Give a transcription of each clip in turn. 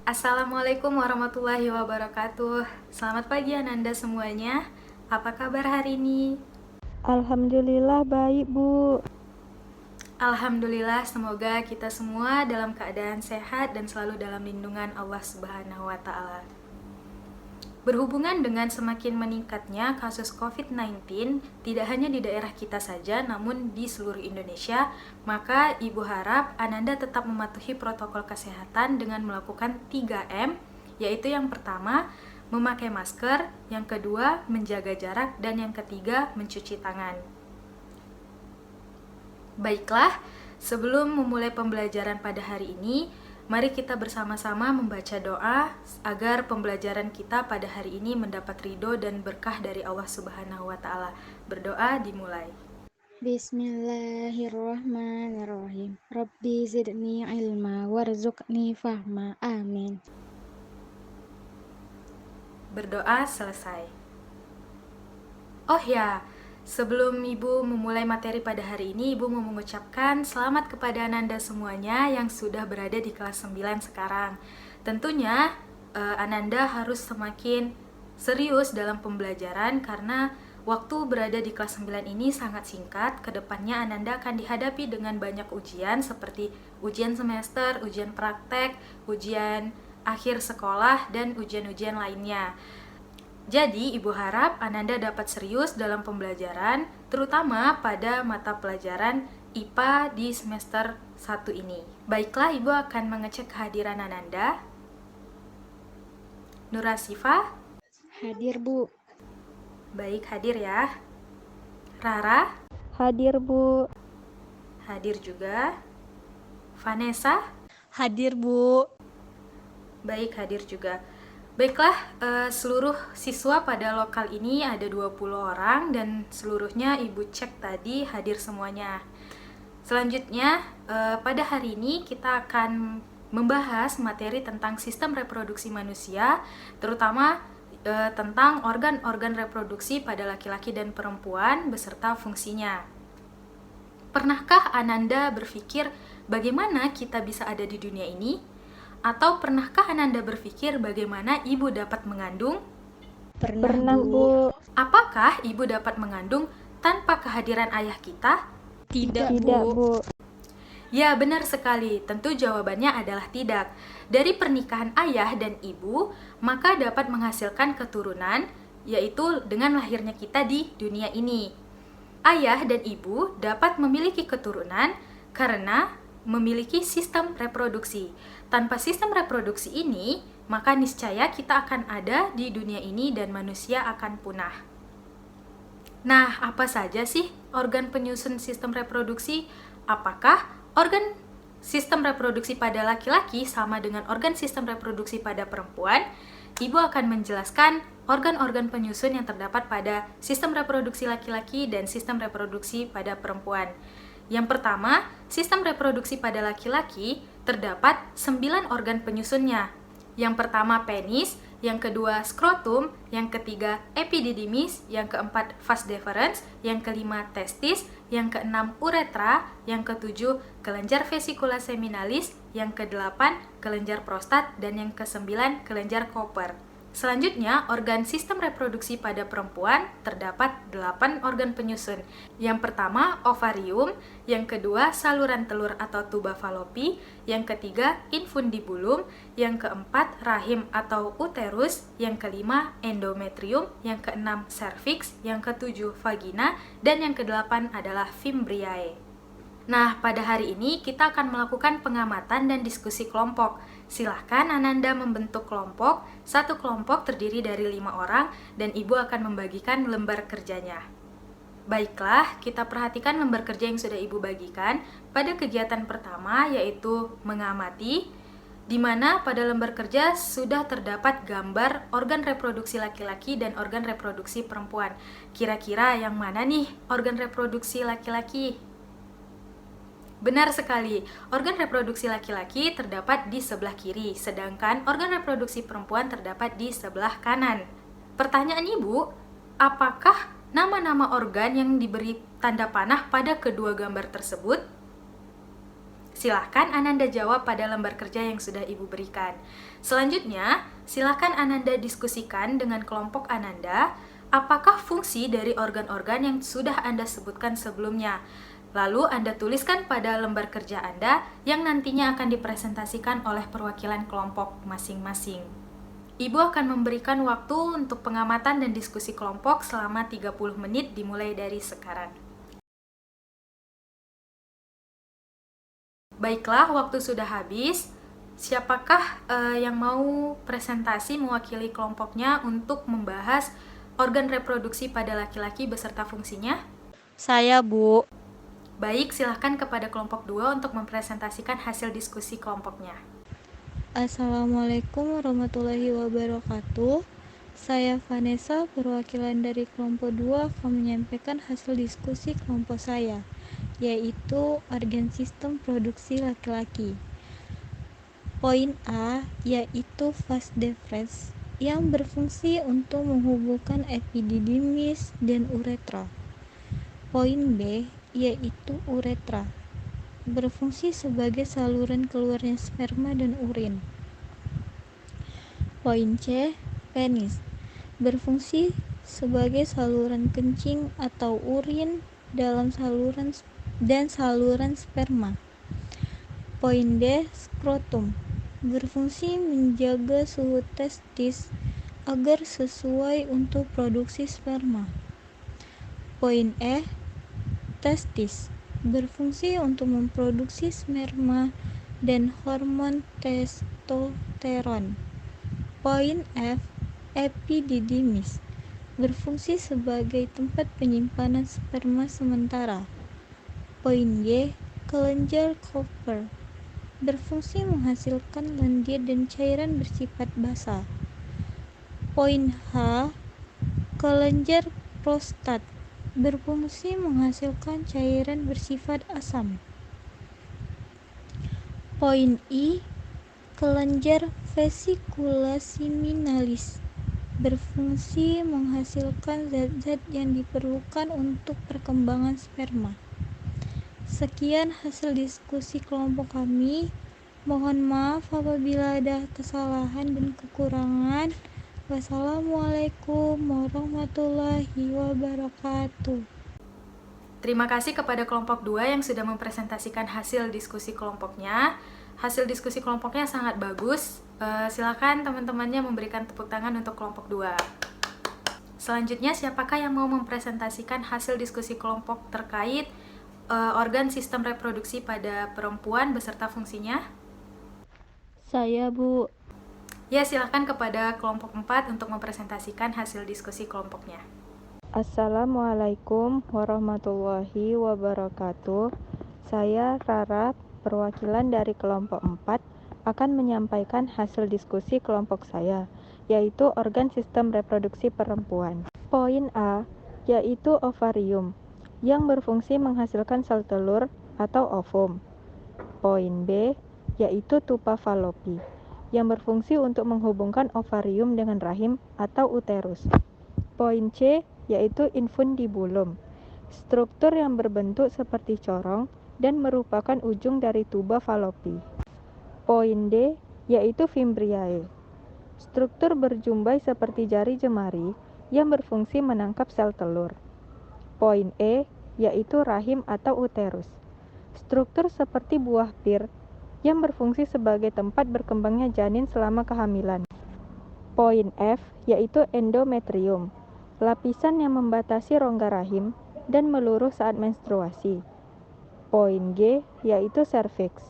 Assalamualaikum warahmatullahi wabarakatuh. Selamat pagi Ananda semuanya. Apa kabar hari ini? Alhamdulillah baik, Bu. Alhamdulillah, semoga kita semua dalam keadaan sehat dan selalu dalam lindungan Allah Subhanahu wa taala. Berhubungan dengan semakin meningkatnya kasus COVID-19, tidak hanya di daerah kita saja, namun di seluruh Indonesia, maka Ibu harap Ananda tetap mematuhi protokol kesehatan dengan melakukan 3M, yaitu yang pertama, memakai masker, yang kedua, menjaga jarak, dan yang ketiga, mencuci tangan. Baiklah, sebelum memulai pembelajaran pada hari ini, mari kita bersama-sama membaca doa agar pembelajaran kita pada hari ini mendapat ridho dan berkah dari Allah Subhanahu wa taala. Berdoa dimulai. Bismillahirrahmanirrahim. Rabbi zidni ilma warzuqni fahma. Amin. Berdoa selesai. Oh ya, sebelum Ibu memulai materi pada hari ini, Ibu mau mengucapkan selamat kepada Ananda semuanya yang sudah berada di kelas 9 sekarang. Tentunya Ananda harus semakin serius dalam pembelajaran karena waktu berada di kelas 9 ini sangat singkat. Kedepannya Ananda akan dihadapi dengan banyak ujian seperti ujian semester, ujian praktek, ujian akhir sekolah, dan ujian-ujian lainnya. Jadi, Ibu harap Ananda dapat serius dalam pembelajaran, terutama pada mata pelajaran IPA di semester 1 ini. Baiklah, Ibu akan mengecek kehadiran Ananda. Nurasifa? Hadir, Bu. Baik, hadir ya. Rara? Hadir, Bu. Hadir juga. Vanessa? Hadir, Bu. Baik, hadir juga. Baiklah, seluruh siswa pada lokal ini ada 20 orang dan seluruhnya Ibu cek tadi hadir semuanya. Selanjutnya, pada hari ini kita akan membahas materi tentang sistem reproduksi manusia, terutama tentang organ-organ reproduksi pada laki-laki dan perempuan beserta fungsinya. Pernahkah Ananda berpikir bagaimana kita bisa ada di dunia ini? Atau pernahkah Ananda berpikir bagaimana ibu dapat mengandung? Pernah, Bu. Apakah ibu dapat mengandung tanpa kehadiran ayah kita? Tidak, Tidak, Bu. Ya, benar sekali. Tentu jawabannya adalah tidak. Dari pernikahan ayah dan ibu, maka dapat menghasilkan keturunan, yaitu dengan lahirnya kita di dunia ini. Ayah dan ibu dapat memiliki keturunan karena memiliki sistem reproduksi. Tanpa sistem reproduksi ini, maka niscaya kita akan ada di dunia ini dan manusia akan punah. Nah, apa saja sih organ penyusun sistem reproduksi? Apakah organ sistem reproduksi pada laki-laki sama dengan organ sistem reproduksi pada perempuan? Ibu akan menjelaskan organ-organ penyusun yang terdapat pada sistem reproduksi laki-laki dan sistem reproduksi pada perempuan. Yang pertama, sistem reproduksi pada laki-laki terdapat 9 organ penyusunnya. Yang pertama penis, yang kedua skrotum, yang ketiga epididymis, yang keempat vas deferens, yang kelima testis, yang keenam uretra, yang ketujuh kelenjar vesicula seminalis, yang kedelapan kelenjar prostat, dan yang kesembilan kelenjar Cooper. Selanjutnya, organ sistem reproduksi pada perempuan terdapat 8 organ penyusun. Yang pertama, ovarium, yang kedua, saluran telur atau tuba falopi, yang ketiga, infundibulum, yang keempat, rahim atau uterus, yang kelima, endometrium, yang keenam, cervix, yang ketujuh, vagina, dan yang kedelapan adalah fimbriae. Nah, pada hari ini kita akan melakukan pengamatan dan diskusi kelompok. Silahkan Ananda membentuk kelompok. Satu kelompok terdiri dari 5 orang dan Ibu akan membagikan lembar kerjanya. Baiklah, kita perhatikan lembar kerja yang sudah Ibu bagikan pada kegiatan pertama, yaitu mengamati, di mana pada lembar kerja sudah terdapat gambar organ reproduksi laki-laki dan organ reproduksi perempuan. Kira-kira yang mana nih organ reproduksi laki-laki? Benar sekali, organ reproduksi laki-laki terdapat di sebelah kiri, sedangkan organ reproduksi perempuan terdapat di sebelah kanan. Pertanyaan Ibu, apakah nama-nama organ yang diberi tanda panah pada kedua gambar tersebut? Silahkan Ananda jawab pada lembar kerja yang sudah Ibu berikan. Selanjutnya, silahkan Ananda diskusikan dengan kelompok Ananda apakah fungsi dari organ-organ yang sudah Anda sebutkan sebelumnya. Lalu Anda tuliskan pada lembar kerja Anda yang nantinya akan dipresentasikan oleh perwakilan kelompok masing-masing. Ibu akan memberikan waktu untuk pengamatan dan diskusi kelompok selama 30 menit dimulai dari sekarang. Baiklah, waktu sudah habis. Siapakah yang mau presentasi mewakili kelompoknya untuk membahas organ reproduksi pada laki-laki beserta fungsinya? Saya, Bu. Baik, silahkan kepada kelompok 2 untuk mempresentasikan hasil diskusi kelompoknya. Assalamualaikum warahmatullahi wabarakatuh. Saya Vanessa, perwakilan dari kelompok 2 akan menyampaikan hasil diskusi kelompok saya, yaitu organ sistem produksi laki-laki. Poin A yaitu vas deferens yang berfungsi untuk menghubungkan epididymis dan uretra. Poin B yaitu uretra, berfungsi sebagai saluran keluarnya sperma dan urin. Poin C, penis, berfungsi sebagai saluran kencing atau urin dalam saluran sperma. Poin D, skrotum, berfungsi menjaga suhu testis agar sesuai untuk produksi sperma. Poin E, testis, berfungsi untuk memproduksi sperma dan hormon testosteron. Poin F, epididymis, berfungsi sebagai tempat penyimpanan sperma sementara. Poin G, kelenjar Cooper, berfungsi menghasilkan lendir dan cairan bersifat basah. Poin H, kelenjar prostat, berfungsi menghasilkan cairan bersifat asam. Poin I, kelenjar vesicula seminalis, berfungsi menghasilkan zat-zat yang diperlukan untuk perkembangan sperma. Sekian hasil diskusi kelompok kami. Mohon maaf apabila ada kesalahan dan kekurangan. Wassalamualaikum warahmatullahi wabarakatuh. Terima kasih kepada kelompok 2 yang sudah mempresentasikan hasil diskusi kelompoknya. Hasil diskusi kelompoknya sangat bagus. Silakan teman-temannya memberikan tepuk tangan untuk kelompok 2. Selanjutnya, siapakah yang mau mempresentasikan hasil diskusi kelompok terkait organ sistem reproduksi pada perempuan beserta fungsinya? Saya, Bu. Ya, silakan kepada kelompok 4 untuk mempresentasikan hasil diskusi kelompoknya. Assalamualaikum warahmatullahi wabarakatuh. Saya Rara, perwakilan dari kelompok 4, akan menyampaikan hasil diskusi kelompok saya, yaitu organ sistem reproduksi perempuan. Poin A, yaitu ovarium, yang berfungsi menghasilkan sel telur atau ovum. Poin B, yaitu tuba fallopi, yang berfungsi untuk menghubungkan ovarium dengan rahim atau uterus. Poin C, yaitu infundibulum, struktur yang berbentuk seperti corong dan merupakan ujung dari tuba fallopi. Poin D, yaitu fimbriae, struktur berjumbai seperti jari jemari yang berfungsi menangkap sel telur. Poin E, yaitu rahim atau uterus, struktur seperti buah pir yang berfungsi sebagai tempat berkembangnya janin selama kehamilan. Poin F, yaitu endometrium, lapisan yang membatasi rongga rahim dan meluruh saat menstruasi. Poin G, yaitu serviks,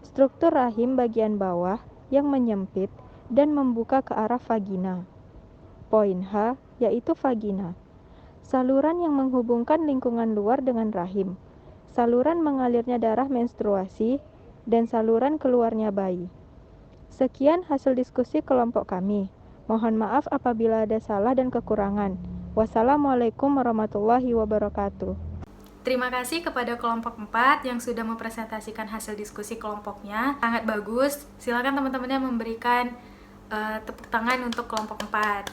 struktur rahim bagian bawah yang menyempit dan membuka ke arah vagina. Poin H, yaitu vagina, saluran yang menghubungkan lingkungan luar dengan rahim, saluran mengalirnya darah menstruasi, dan saluran keluarnya bayi. Sekian hasil diskusi kelompok kami. Mohon maaf apabila ada salah dan kekurangan. Wassalamualaikum warahmatullahi wabarakatuh. Terima kasih kepada kelompok 4 yang sudah mempresentasikan hasil diskusi kelompoknya. Sangat bagus. Silakan teman-temannya memberikan tepuk tangan untuk kelompok 4.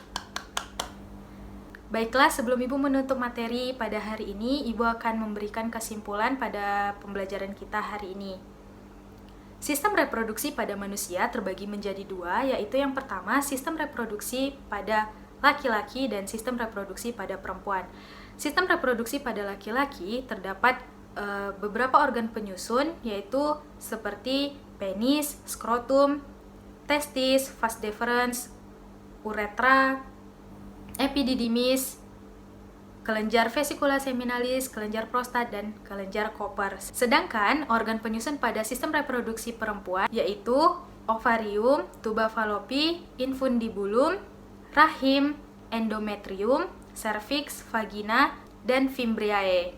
Baiklah, sebelum Ibu menutup materi pada hari ini, Ibu akan memberikan kesimpulan pada pembelajaran kita hari ini. Sistem reproduksi pada manusia terbagi menjadi dua, yaitu yang pertama sistem reproduksi pada laki-laki dan sistem reproduksi pada perempuan. Sistem reproduksi pada laki-laki terdapat beberapa organ penyusun, yaitu seperti penis, skrotum, testis, vas deferens, uretra, epididymis, kelenjar vesicula seminalis, kelenjar prostat, dan kelenjar Koper. Sedangkan organ penyusun pada sistem reproduksi perempuan yaitu ovarium, tuba fallopi, infundibulum, rahim, endometrium, cervix, vagina, dan fimbriae.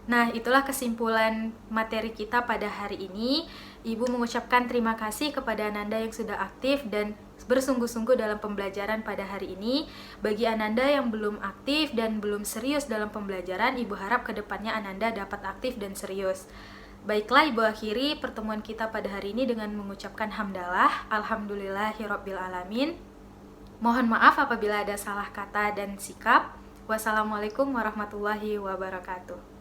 Nah, itulah kesimpulan materi kita pada hari ini. Ibu mengucapkan terima kasih kepada Ananda yang sudah aktif dan bersungguh-sungguh dalam pembelajaran pada hari ini. Bagi Ananda yang belum aktif dan belum serius dalam pembelajaran, Ibu harap kedepannya Ananda dapat aktif dan serius. Baiklah, Ibu akhiri pertemuan kita pada hari ini dengan mengucapkan hamdalah, alhamdulillahirabbil alamin. Mohon maaf apabila ada salah kata dan sikap. Wassalamualaikum warahmatullahi wabarakatuh.